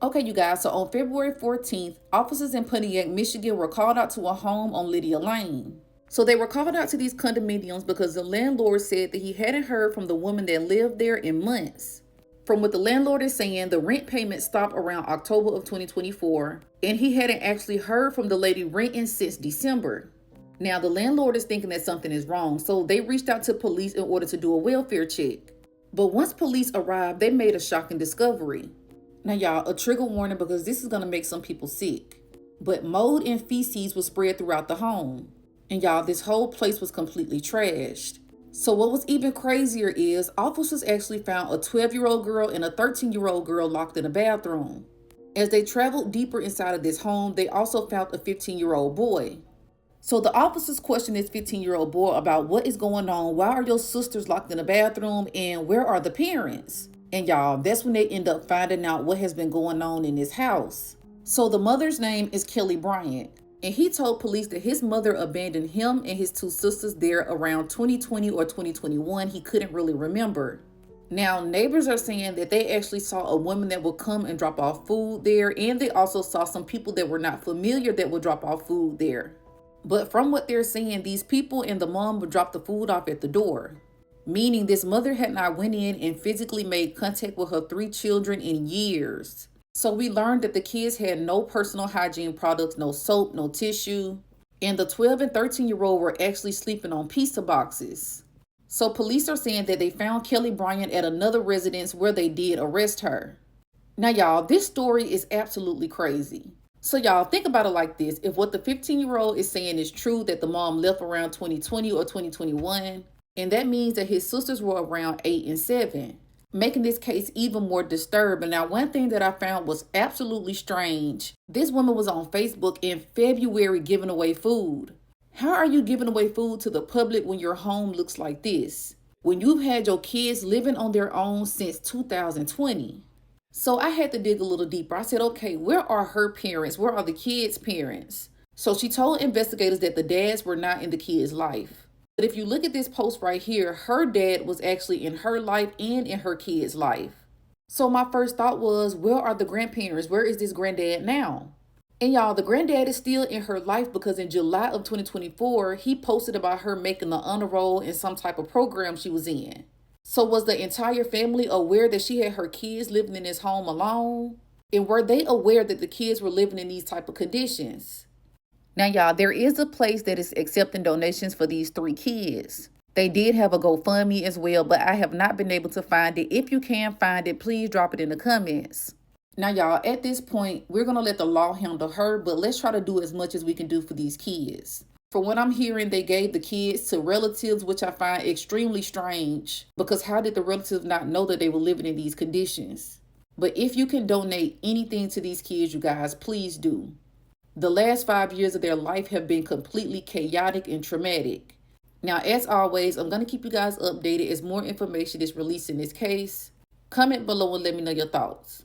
Okay, you guys, so on February 14th, officers in Pontiac, Michigan were called out to a home on Lydia Lane. So they were called out to these condominiums because the landlord said that he hadn't heard from the woman that lived there in months. From what the landlord is saying, the rent payment stopped around October of 2024, and he hadn't actually heard from the lady renting since December. Now, the landlord is thinking that something is wrong, so they reached out to police in order to do a welfare check. But once police arrived, they made a shocking discovery. Now, y'all, a trigger warning because this is going to make some people sick. But mold and feces was spread throughout the home. And y'all, this whole place was completely trashed. So what was even crazier is officers actually found a 12-year-old girl and a 13-year-old girl locked in a bathroom. As they traveled deeper inside of this home, they also found a 15-year-old boy. So the officers questioned this 15-year-old boy about what is going on, why are your sisters locked in a bathroom, and where are the parents? And y'all, that's when they end up finding out what has been going on in this house. So the mother's name is Kelly Bryant, and he told police that his mother abandoned him and his two sisters there around 2020 or 2021. He couldn't really remember. Now, neighbors are saying that they actually saw a woman that would come and drop off food there, and they also saw some people that were not familiar that would drop off food there. But from what they're saying, these people and the mom would drop the food off at the door, meaning this mother had not went in and physically made contact with her 3 children in years. So we learned that the kids had no personal hygiene products, no soap, no tissue, and the 12 and 13-year-old were actually sleeping on pizza boxes. So police are saying that they found Kelly Bryant at another residence where they did arrest her. Now, y'all, this story is absolutely crazy. So y'all, think about it like this. If what the 15-year-old is saying is true, that the mom left around 2020 or 2021, and that means that his sisters were around 8 and 7, making this case even more disturbing. Now, one thing that I found was absolutely strange. This woman was on Facebook in February giving away food. How are you giving away food to the public when your home looks like this? When you've had your kids living on their own since 2020? So I had to dig a little deeper. I said, okay, where are her parents? Where are the kids' parents? So she told investigators that the dads were not in the kids' life. But if you look at this post right here, her dad was actually in her life and in her kids' life. So my first thought was, where are the grandparents? Where is this granddad now? And y'all, the granddad is still in her life because in July of 2024, he posted about her making the honor roll in some type of program she was in. So was the entire family aware that she had her kids living in this home alone? And were they aware that the kids were living in these type of conditions? Now, y'all, there is a place that is accepting donations for these 3 kids. They did have a GoFundMe as well, but I have not been able to find it. If you can find it, please drop it in the comments. Now, y'all, at this point, we're going to let the law handle her, but let's try to do as much as we can do for these kids. From what I'm hearing, they gave the kids to relatives, which I find extremely strange, because how did the relatives not know that they were living in these conditions? But if you can donate anything to these kids, you guys, please do. The last 5 years of their life have been completely chaotic and traumatic. Now, as always, I'm going to keep you guys updated as more information is released in this case. Comment below and let me know your thoughts.